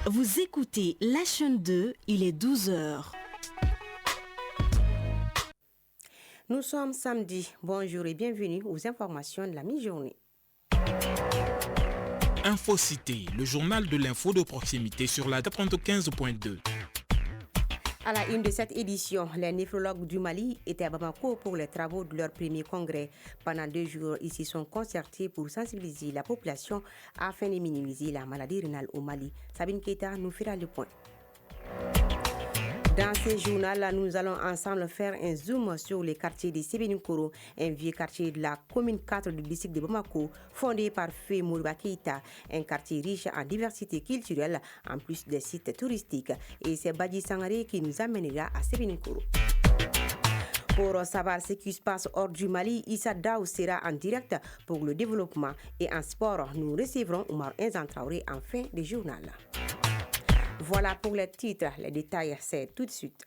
Vous écoutez la chaîne 2, il est 12h. Nous sommes samedi. Bonjour et bienvenue aux informations de la mi-journée. Infocité, le journal de l'info de proximité sur la 95.2. À la une de cette édition, les néphrologues du Mali étaient à Bamako pour les travaux de leur premier congrès. Pendant 2 jours, ils se sont concertés pour sensibiliser la population afin de minimiser la maladie rénale au Mali. Sabine Keita nous fera le point. Dans ce journal, nous allons ensemble faire un zoom sur les quartiers de Sébenikoro, un vieux quartier de la commune 4 du district de Bamako, fondé par Feu Moriba Keïta, un quartier riche en diversité culturelle, en plus des sites touristiques. Et c'est Badji Sangaré qui nous amènera à Sébenikoro. Pour savoir ce qui se passe hors du Mali, Issa Daou sera en direct pour le développement. Et en sport, nous recevrons Oumar Enzan Traoré en fin de journal. Voilà pour les titres, les détails, c'est tout de suite.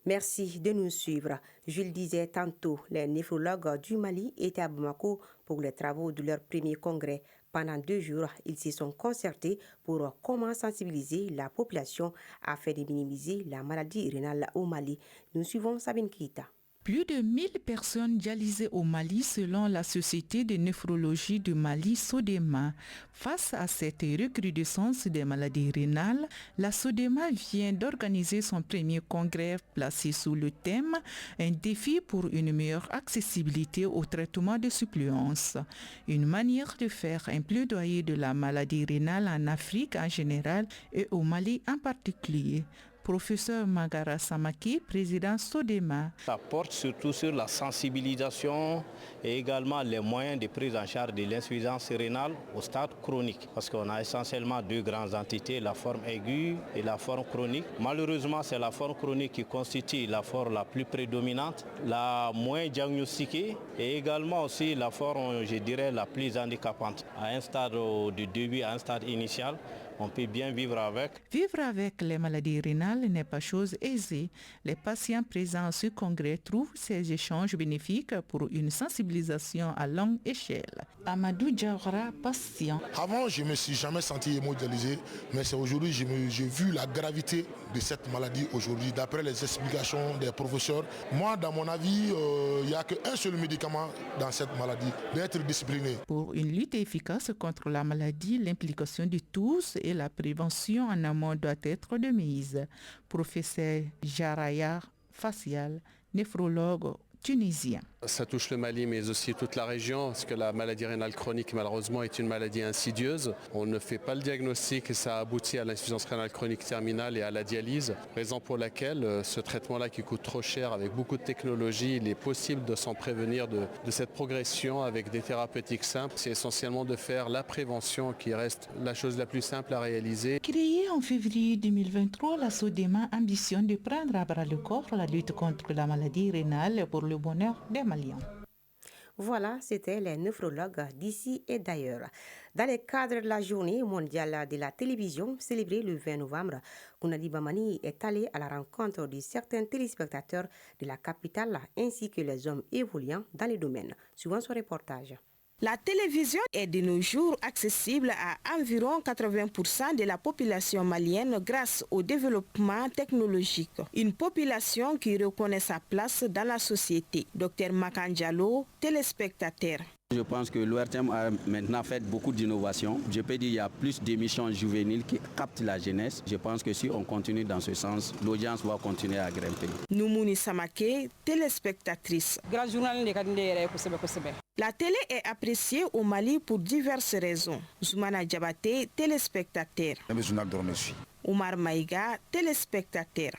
Merci de nous suivre. Je le disais tantôt, les néphrologues du Mali étaient à Bamako pour les travaux de leur premier congrès. Pendant 2 jours, ils se sont concertés pour comment sensibiliser la population afin de minimiser la maladie rénale au Mali. Nous suivons Sabine Keïta. Plus de 1000 personnes dialysées au Mali selon la Société de néphrologie du Mali, SODEMA. Face à cette recrudescence des maladies rénales, la SODEMA vient d'organiser son premier congrès placé sous le thème « Un défi pour une meilleure accessibilité au traitement de suppléance ». Une manière de faire un plaidoyer de la maladie rénale en Afrique en général et au Mali en particulier. Professeur Magara Samaki, président SODEMA. Ça porte surtout sur la sensibilisation et également les moyens de prise en charge de l'insuffisance rénale au stade chronique. Parce qu'on a essentiellement 2 grandes entités, la forme aiguë et la forme chronique. Malheureusement, c'est la forme chronique qui constitue la forme la plus prédominante, la moins diagnostiquée et également aussi la forme, je dirais, la plus handicapante. À un stade de début, à un stade initial, on peut bien vivre avec. Vivre avec les maladies rénales n'est pas chose aisée. Les patients présents à ce congrès trouvent ces échanges bénéfiques pour une sensibilisation à longue échelle. Amadou Diawara, patient. Avant, je ne me suis jamais senti hémodialysé, mais c'est aujourd'hui que j'ai vu la gravité de cette maladie aujourd'hui, d'après les explications des professeurs. Moi, dans mon avis, il n'y a qu'un seul médicament dans cette maladie, d'être discipliné. Pour une lutte efficace contre la maladie, l'implication de tous et la prévention en amont doit être de mise. Professeur Jaraya Facial, néphrologue tunisien. Ça touche le Mali mais aussi toute la région parce que la maladie rénale chronique malheureusement est une maladie insidieuse. On ne fait pas le diagnostic et ça aboutit à l'insuffisance rénale chronique terminale et à la dialyse. Raison pour laquelle ce traitement-là qui coûte trop cher avec beaucoup de technologies, il est possible de s'en prévenir de cette progression avec des thérapeutiques simples. C'est essentiellement de faire la prévention qui reste la chose la plus simple à réaliser. Créée en février 2023, la SODEMA ambitionne de prendre à bras le corps la lutte contre la maladie rénale pour le bonheur des Maliens. Voilà, c'était les néphrologues d'ici et d'ailleurs. Dans le cadre de la journée mondiale de la télévision célébrée le 20 novembre, Kounadi Bamani est allé à la rencontre de certains téléspectateurs de la capitale ainsi que les hommes évoluant dans les domaines. Suivant ce reportage. La télévision est de nos jours accessible à environ 80% de la population malienne grâce au développement technologique. Une population qui reconnaît sa place dans la société. Dr Makan Diallo, téléspectateur. Je pense que l'ORTM a maintenant fait beaucoup d'innovations. Je peux dire qu'il y a plus d'émissions juvéniles qui captent la jeunesse. Je pense que si on continue dans ce sens, l'audience va continuer à grimper. Noumouni Samake, téléspectatrice. La télé est appréciée au Mali pour diverses raisons. Zoumana Diabaté, téléspectateur. Omar Maïga, téléspectateur.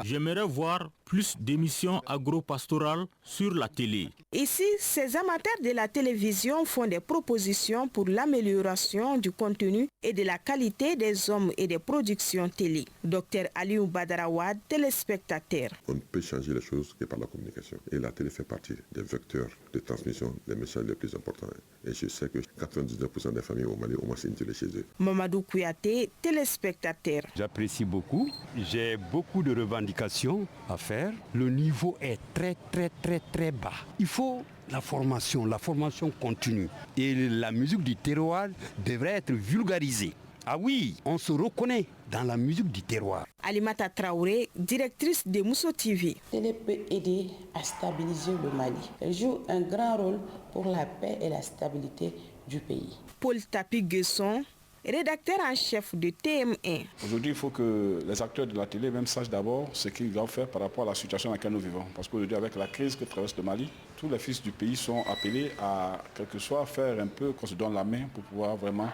J'aimerais voir plus d'émissions agro-pastorales sur la télé. Ici, ces amateurs de la télévision font des propositions pour l'amélioration du contenu et de la qualité des hommes et des productions télé. Dr Aliou Badarawad, téléspectateur. On ne peut changer les choses que par la communication. Et la télé fait partie des vecteurs de transmission des messages les plus importants. Et je sais que 99% des familles au Mali ont moins une télé chez eux. Mamadou Kouyaté, téléspectateur. J'apprécie beaucoup. J'ai beaucoup de revendications à faire. Le niveau est très bas. Il faut la formation continue. Et la musique du terroir devrait être vulgarisée. Ah oui, on se reconnaît dans la musique du terroir. Alimata Traoré, directrice de Mousso TV. Télé peut aider à stabiliser le Mali. Elle joue un grand rôle pour la paix et la stabilité du pays. Paul Tapi-Guesson, rédacteur en chef de TM1. Aujourd'hui, il faut que les acteurs de la télé même sachent d'abord ce qu'ils doivent faire par rapport à la situation dans laquelle nous vivons. Parce qu'aujourd'hui, avec la crise que traverse le Mali, tous les fils du pays sont appelés à, quelque soit, faire un peu qu'on se donne la main pour pouvoir vraiment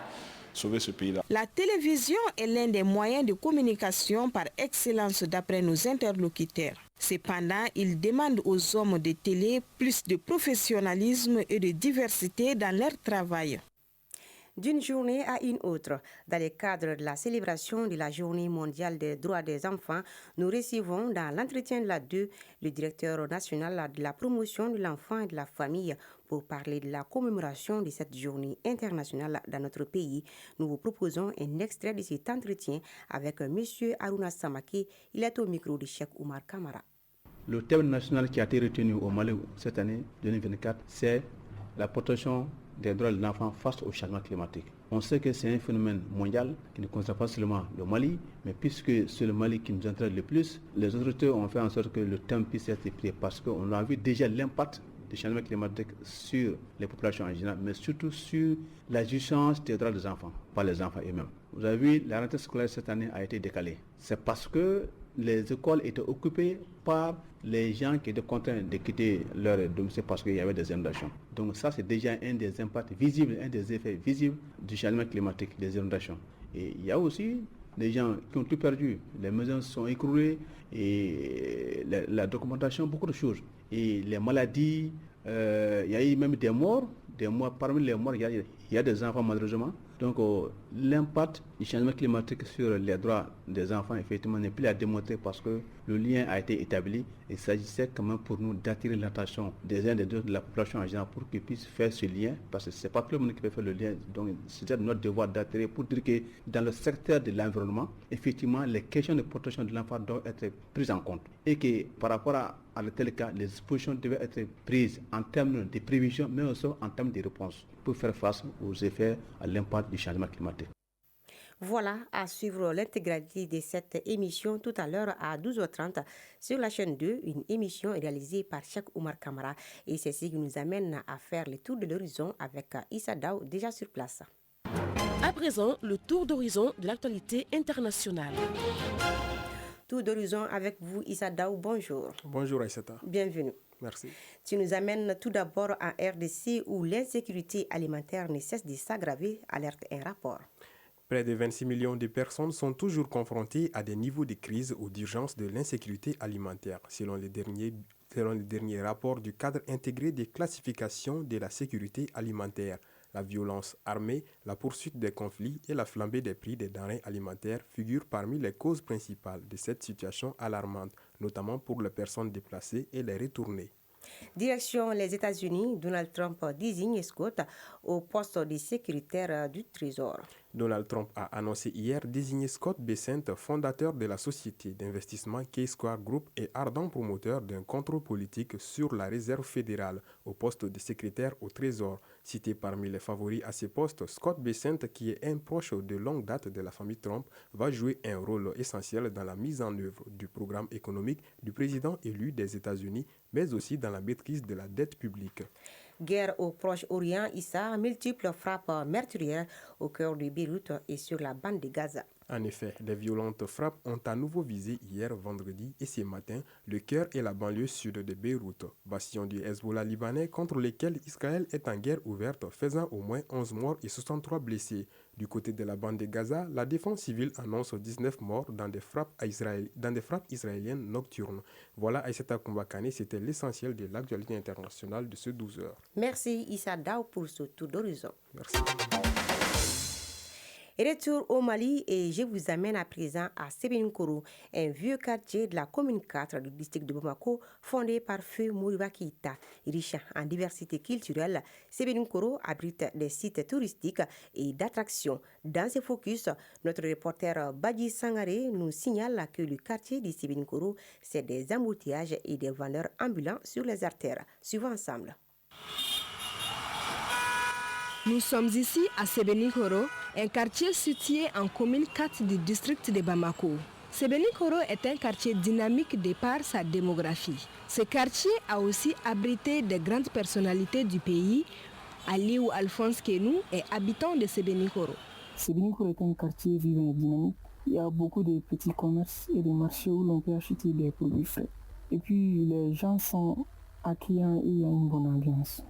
sauver ce pays-là. La télévision est l'un des moyens de communication par excellence d'après nos interlocuteurs. Cependant, il demande aux hommes de télé plus de professionnalisme et de diversité dans leur travail. D'une journée à une autre, dans le cadre de la célébration de la Journée mondiale des droits des enfants, nous recevons dans l'entretien de la 2 le directeur national de la promotion de l'enfant et de la famille pour parler de la commémoration de cette journée internationale dans notre pays. Nous vous proposons un extrait de cet entretien avec M. Aruna Samake. Il est au micro de Cheikh Oumar Kamara. Le thème national qui a été retenu au Mali cette année 2024, c'est la protection des droits de l'enfant face au changement climatique. On sait que c'est un phénomène mondial qui ne concerne pas seulement le Mali, mais puisque c'est le Mali qui nous intéresse le plus, les autorités ont fait en sorte que le thème puisse être pris parce qu'on a vu déjà l'impact du changement climatique sur les populations en général, mais surtout sur la jouissance des droits des enfants, par les enfants eux-mêmes. Vous avez vu, la rentrée scolaire cette année a été décalée. C'est parce que les écoles étaient occupées par les gens qui étaient contraints de quitter leur domicile parce qu'il y avait des inondations. Donc ça, c'est déjà un des impacts visibles, un des effets visibles du changement climatique, des inondations. Et il y a aussi des gens qui ont tout perdu. Les maisons sont écroulées et la documentation, beaucoup de choses. Et les maladies, il y a eu même des morts. Parmi les morts, il y a des enfants malheureusement. Donc l'impact du changement climatique sur les droits des enfants, effectivement, n'est plus à démontrer parce que le lien a été établi. Il s'agissait quand même pour nous d'attirer l'attention des uns des autres de la population en général pour qu'ils puissent faire ce lien, parce que ce n'est pas tout le monde qui peut faire le lien. Donc c'est notre devoir d'attirer pour dire que dans le secteur de l'environnement, effectivement, les questions de protection de l'enfant doivent être prises en compte. Et que par rapport à de tels cas, les dispositions devaient être prises en termes de prévision, mais aussi en termes de réponse pour faire face aux effets, à l'impact du changement climatique. Voilà, à suivre l'intégralité de cette émission tout à l'heure à 12h30 sur la chaîne 2, une émission réalisée par Cheikh Oumar Kamara. Et c'est ce qui nous amène à faire le tour de l'horizon avec Issa Daou déjà sur place. À présent, le tour d'horizon de l'actualité internationale. Tour d'horizon avec vous, Issa Daou, bonjour. Bonjour Aïssata. Bienvenue. Merci. Tu nous amènes tout d'abord en RDC où l'insécurité alimentaire ne cesse de s'aggraver, alerte un rapport. Près de 26 millions de personnes sont toujours confrontées à des niveaux de crise ou d'urgence de l'insécurité alimentaire, selon les derniers rapports du cadre intégré des classifications de la sécurité alimentaire. La violence armée, la poursuite des conflits et la flambée des prix des denrées alimentaires figurent parmi les causes principales de cette situation alarmante, notamment pour les personnes déplacées et les retournées. Direction les États-Unis, Donald Trump désigne Scott au poste de secrétaire du Trésor. Donald Trump a annoncé hier désigner Scott Bessent, fondateur de la société d'investissement K-Square Group et ardent promoteur d'un contrôle politique sur la réserve fédérale, au poste de secrétaire au Trésor. Cité parmi les favoris à ce poste, Scott Bessent, qui est un proche de longue date de la famille Trump, va jouer un rôle essentiel dans la mise en œuvre du programme économique du président élu des États-Unis, mais aussi dans la maîtrise de la dette publique. Guerre au Proche-Orient, Issa, multiples frappes meurtrières au cœur de Beyrouth et sur la bande de Gaza. En effet, des violentes frappes ont à nouveau visé hier vendredi et ce matin le cœur et la banlieue sud de Beyrouth, bastion du Hezbollah libanais contre lesquels Israël est en guerre ouverte, faisant au moins 11 morts et 63 blessés. Du côté de la bande de Gaza, la défense civile annonce 19 morts dans des frappes israéliennes nocturnes. Voilà, Aïssata Koumbakane, c'était l'essentiel de l'actualité internationale de ce 12 heures. Merci Issa Daou pour ce tour d'horizon. Merci. Retour au Mali et je vous amène à présent à Sébeninkourou, un vieux quartier de la commune 4 du district de Bamako, fondé par Feu Moriba Keïta. Riche en diversité culturelle, Sébeninkourou abrite des sites touristiques et d'attractions. Dans ce focus, notre reporter Badji Sangaré nous signale que le quartier de Sébeninkourou, c'est des embouteillages et des vendeurs ambulants sur les artères. Suivons ensemble. Nous sommes ici à Sébenikoro, un quartier situé en commune 4 du district de Bamako. Sébenikoro est un quartier dynamique de par sa démographie. Ce quartier a aussi abrité de grandes personnalités du pays. Aliou Alphonse Kenou est habitant de Sébenikoro. Sébenikoro est un quartier vivant et dynamique. Il y a beaucoup de petits commerces et de marchés où l'on peut acheter des produits frais. Et puis les gens sont accueillants et il y a une bonne ambiance.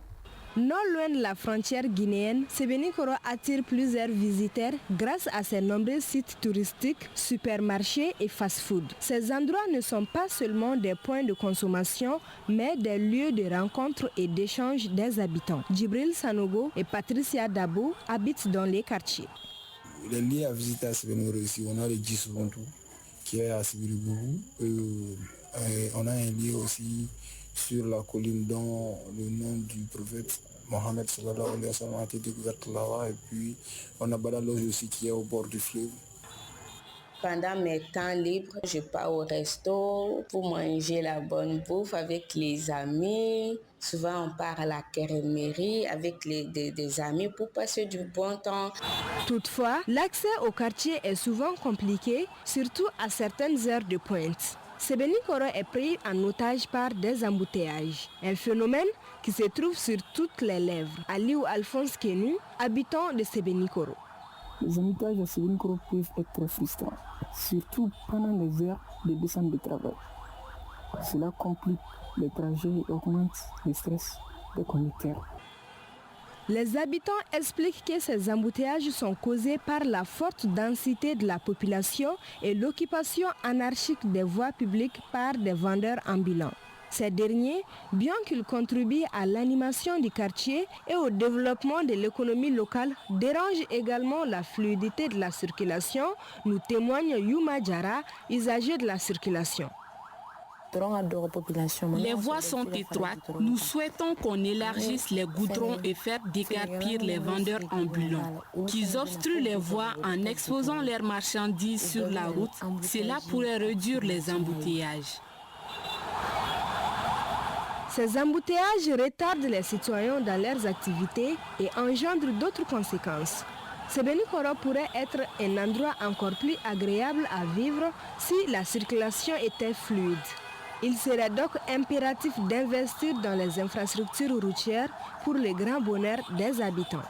Non loin de la frontière guinéenne, Sébenikoro attire plusieurs visiteurs grâce à ses nombreux sites touristiques, supermarchés et fast-food. Ces endroits ne sont pas seulement des points de consommation, mais des lieux de rencontre et d'échange des habitants. Djibril Sanogo et Patricia Dabo habitent dans les quartiers. Les lieux à visiter à Sébenikoro ici, on a le Djissoubontou qui est à Sibiribougou. On a un lieu aussi sur la colline dont le nom du prophète Mohammed sallallahu alayhi wa sallam a été découvert là-bas. Et puis on a Badaloge aussi qui est au bord du fleuve. Pendant mes temps libres, je pars au resto pour manger la bonne bouffe avec les amis. Souvent, on part à la Kérémérie avec des amis pour passer du bon temps. Toutefois, l'accès au quartier est souvent compliqué, surtout à certaines heures de pointe. Sébenikoro est pris en otage par des embouteillages, un phénomène qui se trouve sur toutes les lèvres. Aliou Alphonse Kenou, habitant de Sébenikoro. Les embouteillages à Sébenikoro peuvent être très frustrants, surtout pendant les heures de descente de travail. Cela complique les trajets et augmente le stress des conducteurs. Les habitants expliquent que ces embouteillages sont causés par la forte densité de la population et l'occupation anarchique des voies publiques par des vendeurs ambulants. Ces derniers, bien qu'ils contribuent à l'animation du quartier et au développement de l'économie locale, dérangent également la fluidité de la circulation, nous témoigne Yuma Djara, usager de la circulation. Les voies sont étroites. Nous souhaitons qu'on élargisse les goudrons et faire déguerpir les vendeurs ambulants qui obstruent les voies en exposant leurs marchandises sur la route. Cela pourrait réduire les embouteillages. Ces embouteillages retardent les citoyens dans leurs activités et engendrent d'autres conséquences. Sébenikoro pourrait être un endroit encore plus agréable à vivre si la circulation était fluide. Il serait donc impératif d'investir dans les infrastructures routières pour le grand bonheur des habitants.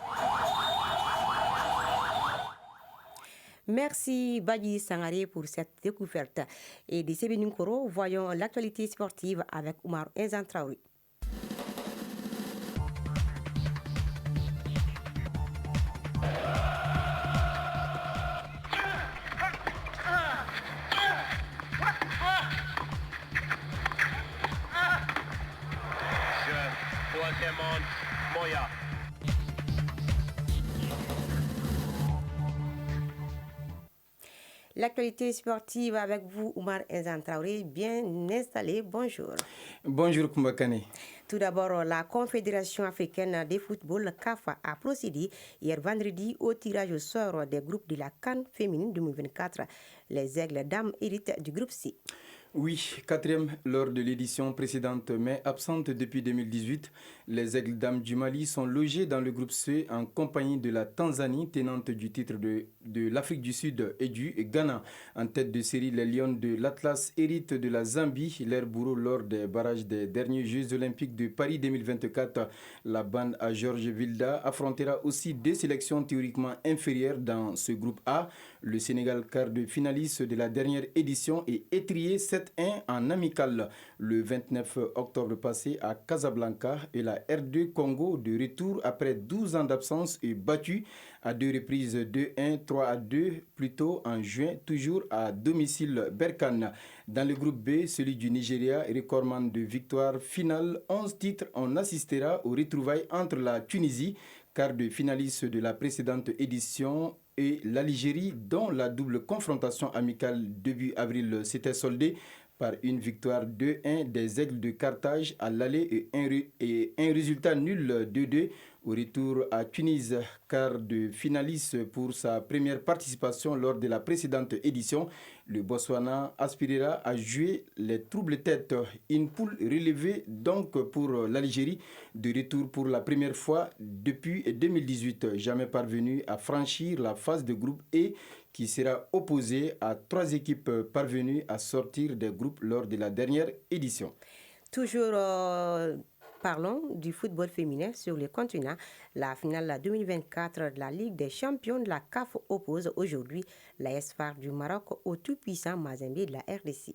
Merci Badi Sangaré pour cette découverte. Et de Sébenikoro, voyons l'actualité sportive avec Oumar Traoré. L'actualité sportive avec vous, Oumar Traoré, bien installé. Bonjour. Bonjour Kumbakane. Tout d'abord, la Confédération africaine de football, CAF, a procédé hier vendredi au tirage au sort des groupes de la CAN féminine 2024. Les Aigles dames héritent du groupe C. Oui, quatrième lors de l'édition précédente, mais absente depuis 2018. Les Aigles dames du Mali sont logés dans le groupe C en compagnie de la Tanzanie, tenante du titre de l'Afrique du Sud et du Ghana. En tête de série, les Lions de l'Atlas héritent de la Zambie, leur bourreau lors des barrages des derniers Jeux olympiques de Paris 2024. La bande à Georges Vilda affrontera aussi deux sélections théoriquement inférieures dans ce groupe A. Le Sénégal, quart de finaliste de la dernière édition, est étrié 7-1 en amical le 29 octobre passé à Casablanca, et la R2 Congo, de retour après 12 ans d'absence, est battue à deux reprises 2-1, 3-2 plus tôt en juin, toujours à domicile Berkane. Dans le groupe B, celui du Nigeria, recordman de victoire finale, 11 titres, on assistera aux retrouvailles entre la Tunisie, quart de finaliste de la précédente édition, et l'Algérie, dont la double confrontation amicale début avril s'était soldée par une victoire 2-1 des Aigles de Carthage à l'aller et un résultat nul 2-2 Au retour à Tunis, quart de finaliste pour sa première participation lors de la précédente édition, le Botswana aspirera à jouer les troubles-têtes. Une poule relevée donc pour l'Algérie, de retour pour la première fois depuis 2018, jamais parvenu à franchir la phase de groupe E, qui sera opposée à 3 équipes parvenues à sortir des groupes lors de la dernière édition. Toujours parlons du football féminin sur le continent. La finale 2024 de la Ligue des champions de la CAF oppose aujourd'hui l'AS FAR du Maroc au tout-puissant Mazembe de la RDC.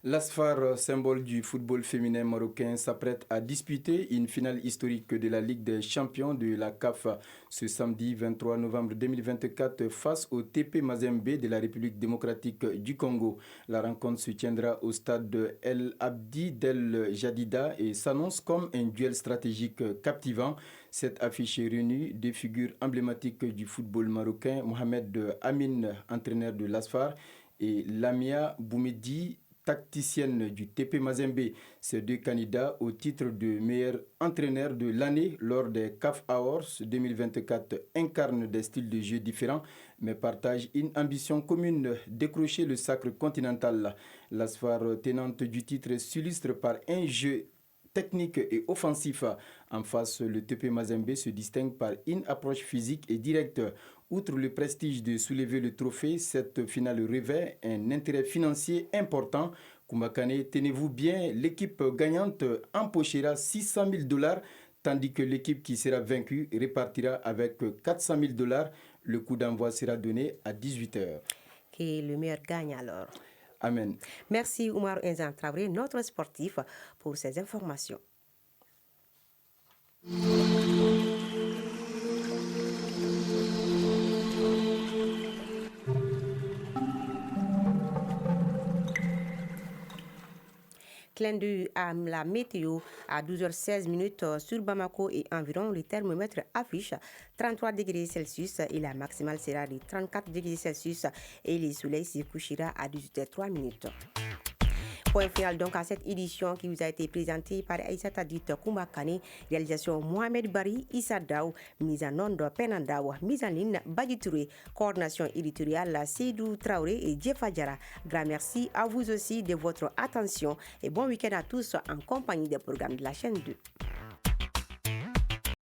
L'ASFAR, symbole du football féminin marocain, s'apprête à disputer une finale historique de la Ligue des champions de la CAF ce samedi 23 novembre 2024 face au TP Mazembe de la République démocratique du Congo. La rencontre se tiendra au stade El Abdi del Jadida et s'annonce comme un duel stratégique captivant. Cette affiche réunit des figures emblématiques du football marocain, Mohamed Amin, entraîneur de l'ASFAR, et Lamia Boumedi, tacticienne du TP Mazembe. Ces 2 candidats au titre de meilleur entraîneur de l'année lors des CAF Awards 2024 incarnent des styles de jeu différents mais partagent une ambition commune, décrocher le sacre continental. L'ASFAR, tenante du titre, s'illustre par un jeu technique et offensif. En face, le TP Mazembe se distingue par une approche physique et directe. Outre le prestige de soulever le trophée, cette finale revêt un intérêt financier important. Koumakane, tenez-vous bien, l'équipe gagnante empochera $600,000, tandis que l'équipe qui sera vaincue repartira avec $400,000. Le coup d'envoi sera donné à 18h. Que le meilleur gagne alors. Amen. Merci Oumar Enzan Traoré, notre sportif, pour ces informations. Clin d'œil à la météo à 12h16 sur Bamako et environ. Le thermomètre affiche 33 degrés Celsius et la maximale sera de 34 degrés Celsius et le soleil se couchera à 18h03. Point final donc à cette édition qui vous a été présentée par Aïssata Dite Koumakane, réalisation Mohamed Bari, Issa Daou, mise en onde Penandaou, mise en ligne Badi Touré, coordination éditoriale Seydou Traoré et Djefa Diara. Grand merci à vous aussi de votre attention et bon week-end à tous en compagnie des programmes de la chaîne 2.